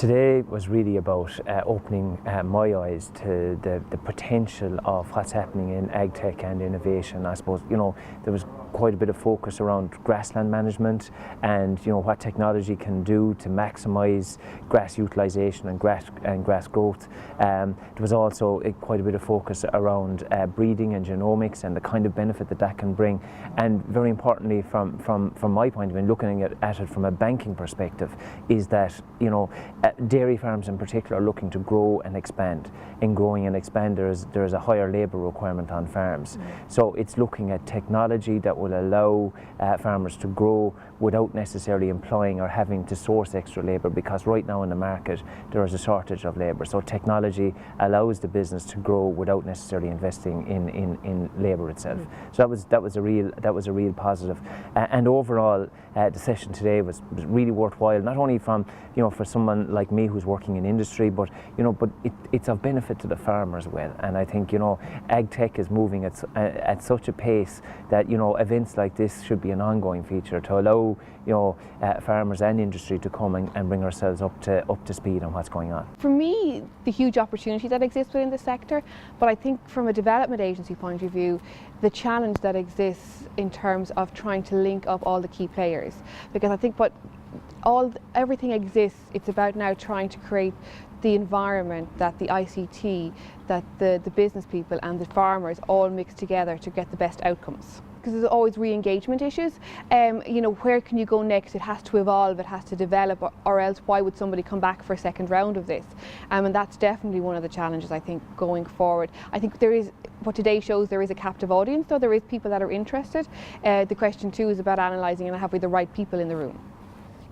Today was really about opening my eyes to the potential of what's happening in ag tech and innovation. I suppose, there was quite a bit of focus around grassland management and what technology can do to maximise grass utilisation and grass growth. There was also quite a bit of focus around breeding and genomics and the kind of benefit that can bring. And very importantly, from my point of view, looking at it from a banking perspective, is that dairy farms in particular are looking to grow and expand. In growing and expand, there is a higher labour requirement on farms. So it's looking at technology that will allow farmers to grow without necessarily employing or having to source extra labour, because right now in the market there is a shortage of labour. So technology allows the business to grow without necessarily investing in labour itself. So that was a real positive. And overall, the session today was really worthwhile. Not only from for someone like me who's working in industry, but it's of benefit to the farmer as well. And I think ag tech is moving at such a pace that events like this should be an ongoing feature to allow farmers and industry to come and bring ourselves up to speed on what's going on. For me, the huge opportunity that exists within the sector, but I think from a development agency point of view, the challenge that exists in terms of trying to link up all the key players, because I think everything exists. It's about now trying to create the environment that the ICT, that the business people and the farmers all mix together to get the best outcomes. Because there's always re-engagement issues. Where can you go next? It has to evolve, it has to develop, or else why would somebody come back for a second round of this? And that's definitely one of the challenges, I think, going forward. I think what today shows there is a captive audience, though there is people that are interested. The question too is about analysing and have we the right people in the room.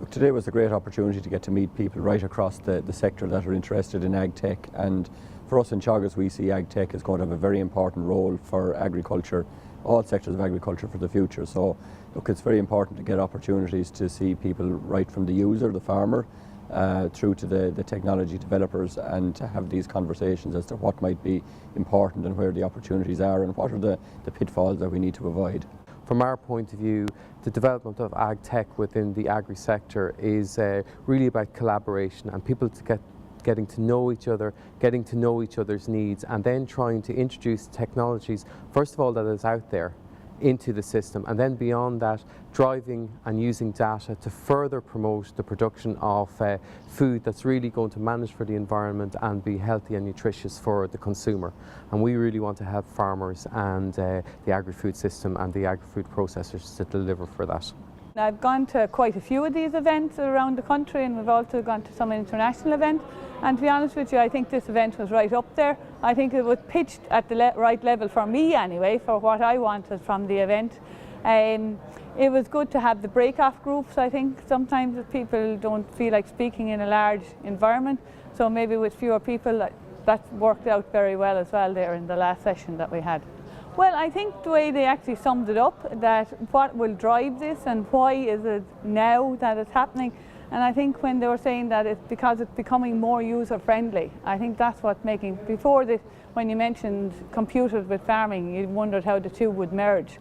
Look, today was a great opportunity to get to meet people right across the sector that are interested in ag tech, and for us in Teagasc we see ag tech is going to have a very important role for agriculture, all sectors of agriculture for the future. So look, it's very important to get opportunities to see people right from the user, the farmer, through to the technology developers, and to have these conversations as to what might be important and where the opportunities are and what are the pitfalls that we need to avoid. From our point of view, the development of ag tech within the agri sector is really about collaboration and people getting to know each other, getting to know each other's needs, and then trying to introduce technologies, first of all, that is out there into the system, and then beyond that, driving and using data to further promote the production of food that's really going to manage for the environment and be healthy and nutritious for the consumer. And we really want to help farmers and the agri-food system and the agri-food processors to deliver for that. I've gone to quite a few of these events around the country, and we've also gone to some international events. And to be honest with you, I think this event was right up there. I think it was pitched at the right level for me anyway, for what I wanted from the event. It was good to have the break-off groups. I think sometimes people don't feel like speaking in a large environment, so maybe with fewer people, that worked out very well as well there in the last session that we had. Well, I think the way they actually summed it up, that what will drive this and why is it now that it's happening. And I think when they were saying that it's because it's becoming more user-friendly, I think that's what's making, before this, when you mentioned computers with farming, you wondered how the two would merge.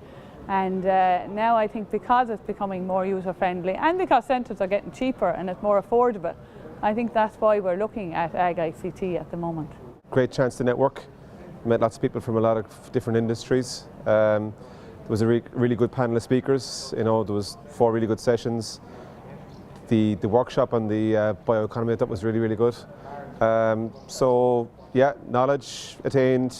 And now I think because it's becoming more user-friendly and because centres are getting cheaper and it's more affordable, I think that's why we're looking at Ag ICT at the moment. Great chance to network. Met lots of people from a lot of different industries. There was a really good panel of speakers. There was 4 really good sessions. The workshop on the bioeconomy, I thought, was really good. So yeah, knowledge attained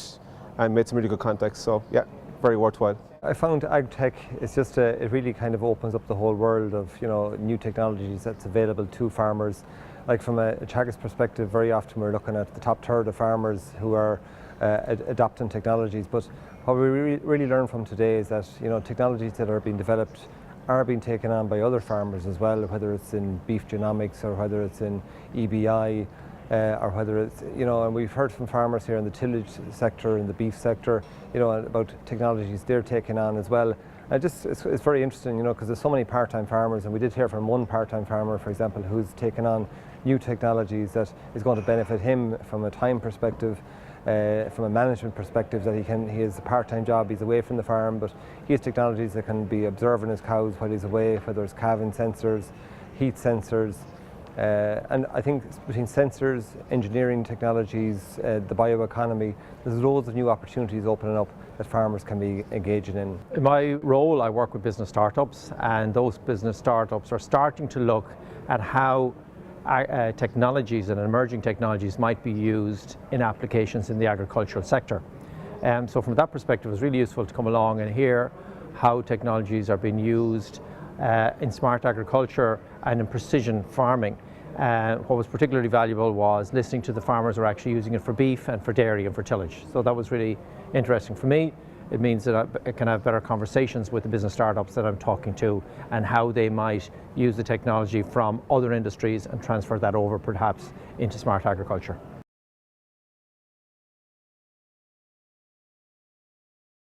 and made some really good contacts. So yeah, very worthwhile. I found ag tech is just it really kind of opens up the whole world of new technologies that's available to farmers. Like from a Teagasc perspective, very often we're looking at the top third of farmers who are adopting technologies. But what we really learn from today is that technologies that are being developed are being taken on by other farmers as well, whether it's in beef genomics or whether it's in EBI or whether it's, and we've heard from farmers here in the tillage sector, in the beef sector, about technologies they're taking on as well. And it's very interesting, because there's so many part-time farmers, and we did hear from one part-time farmer, for example, who's taken on new technologies that is going to benefit him from a time perspective, from a management perspective, that he has a part-time job, he's away from the farm, but he has technologies that can be observing his cows while he's away, whether it's calving sensors, heat sensors, And I think between sensors, engineering technologies, the bioeconomy, there's loads of new opportunities opening up that farmers can be engaging in. In my role, I work with business startups, and those business startups are starting to look at how technologies and emerging technologies might be used in applications in the agricultural sector. So from that perspective, it was really useful to come along and hear how technologies are being used in smart agriculture and in precision farming. What was particularly valuable was listening to the farmers who are actually using it for beef and for dairy and for tillage. So that was really interesting for me. It means that I can have better conversations with the business startups that I'm talking to and how they might use the technology from other industries and transfer that over perhaps into smart agriculture.